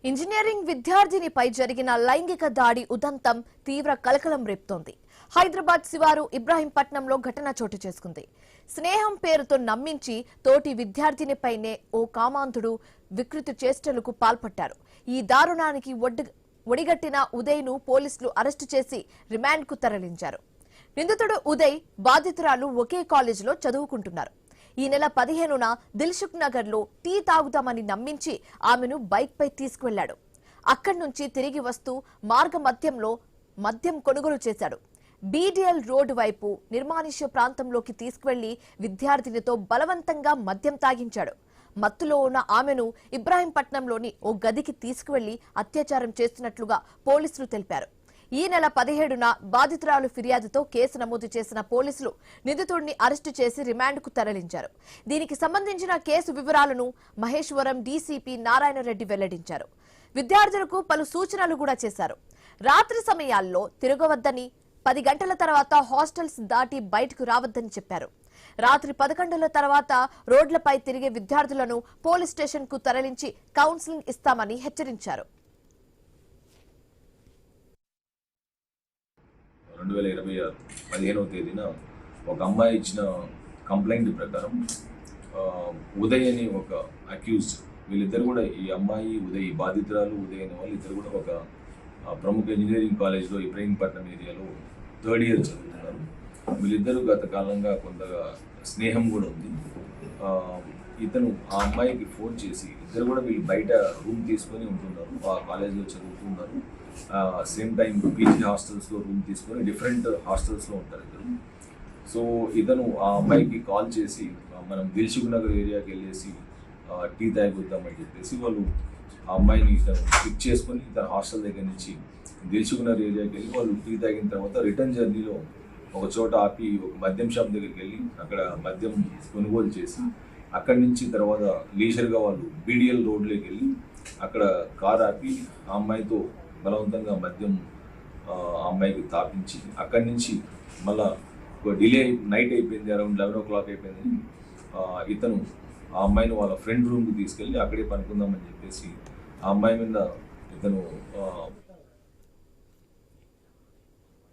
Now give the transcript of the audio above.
Engineering విద్యార్థినిపై జరిగిన లైంగిక దాడి ఉదంతం తీవ్ర కలకలం రేపుతోంది. హైదరాబాద్ శివారు ఇబ్రాహీంపట్నంలో ఘటన చోటు చేసుకుంది. స్నేహం పేరుతో నమ్మించి తోటి విద్యార్థినిపైనే ఓ కామాంధుడు వికృతి చేష్టలకు పాల్పడ్డారు. ఈ దారుణానికి ఒడిగట్టిన ఉదయ్ను పోలీసులు అరెస్టు చేసి రిమాండ్కు తరలించారు. నిందితుడు ఉదయ్, బాధితురాలు ఒకే కాలేజీలో చదువుకుంటున్నారు. ఈ నెల 15న దిల్సుఖ్ నగర్ లో టీ తాగుతామని నమ్మించి ఆమెను బైక్ పై తీసుకువెళ్లాడు. అక్కడి నుంచి తిరిగి వస్తూ మార్గ మధ్యంలో మద్యం కొనుగోలు చేశాడు. బీడీఎల్ రోడ్డు వైపు నిర్మానుష్య ప్రాంతంలోకి తీసుకువెళ్లి విద్యార్థినితో బలవంతంగా మద్యం తాగించాడు. మత్తులో ఉన్న ఆమెను ఇబ్రాహీంపట్నంలోని ఓ గదికి తీసుకువెళ్లి అత్యాచారం చేస్తున్నట్లుగా పోలీసులు తెలిపారు. ఈ నెల 17న బాధితురాలు ఫిర్యాదుతో కేసు నమోదు చేసిన పోలీసులు నిందితుడిని అరెస్టు చేసి రిమాండ్కు తరలించారు. దీనికి సంబంధించిన కేసు వివరాలను మహేశ్వరం డీసీపీ నారాయణరెడ్డి వెల్లడించారు. విద్యార్థులకు పలు సూచనలు కూడా చేశారు. రాత్రి సమయాల్లో తిరగవద్దని, 10 గంటల తర్వాత హాస్టల్స్ దాటి బయటకు రావద్దని చెప్పారు. రాత్రి 11 తర్వాత రోడ్లపై తిరిగే విద్యార్థులను పోలీస్ స్టేషన్ కు తరలించి కౌన్సిలింగ్ ఇస్తామని హెచ్చరించారు. 2026 15వ తేదీన ఒక అమ్మాయి ఇచ్చిన కంప్లైంట్ ప్రకారం ఉదయ్ అని ఒక అక్యూజ్డ్, వీళ్ళిద్దరు కూడా ఈ అమ్మాయి ఉదయ్, బాధితురాలు ఉదయ్ అనే వాళ్ళు ఇద్దరు కూడా ఒక ప్రముఖ ఇంజనీరింగ్ కాలేజ్లో ఇబ్రాహీంపట్నం ఏరియాలో 3rd ఇయర్ చదువుతున్నారు. వీళ్ళిద్దరూ గత కాలంగా కొంతగా స్నేహం కూడా ఉంది. ఇతను ఆ అమ్మాయికి ఫోన్ చేసి, ఇద్దరు కూడా వీళ్ళు బయట రూమ్ తీసుకొని ఉంటున్నారు, ఆ కాలేజ్లో చదువుతున్నారు. సేమ్ టైం పీజీ హాస్టల్స్లో రూమ్ తీసుకొని డిఫరెంట్ హాస్టల్స్లో ఉంటారు ఇద్దరు. సో ఇతను ఆ అమ్మాయికి కాల్ చేసి మనం దిల్సుఖ్ నగర్ ఏరియాకి వెళ్ళేసి టీ తాగిద్దామని చెప్పేసి వాళ్ళు ఆ అమ్మాయిని ఇతను పిక్ చేసుకొని తన హాస్టల్ దగ్గర నుంచి దిల్సుఖ్ నగర్ ఏరియాకి వెళ్ళి వాళ్ళు టీ తాగిన తర్వాత రిటర్న్ జర్నీలో ఒక చోట ఆపి ఒక మద్యం షాప్ దగ్గరికి వెళ్ళి అక్కడ మద్యం కొనుగోలు చేసి అక్కడి నుంచి తర్వాత లీజర్గా వాళ్ళు బీడీఎల్ రోడ్లోకి వెళ్ళి అక్కడ కార్ ఆపి ఆ అమ్మాయితో బలవంతంగా మద్యం ఆ అమ్మాయికి తాపించి అక్కడి నుంచి మళ్ళా ఒక డిలే నైట్ అయిపోయింది, అరౌండ్ 11 o'clock అయిపోయింది. ఇతను ఆ అమ్మాయిని వాళ్ళ ఫ్రెండ్ రూమ్కి తీసుకెళ్ళి అక్కడే పనుకుందామని చెప్పేసి ఆ అమ్మాయి మీద ఇతను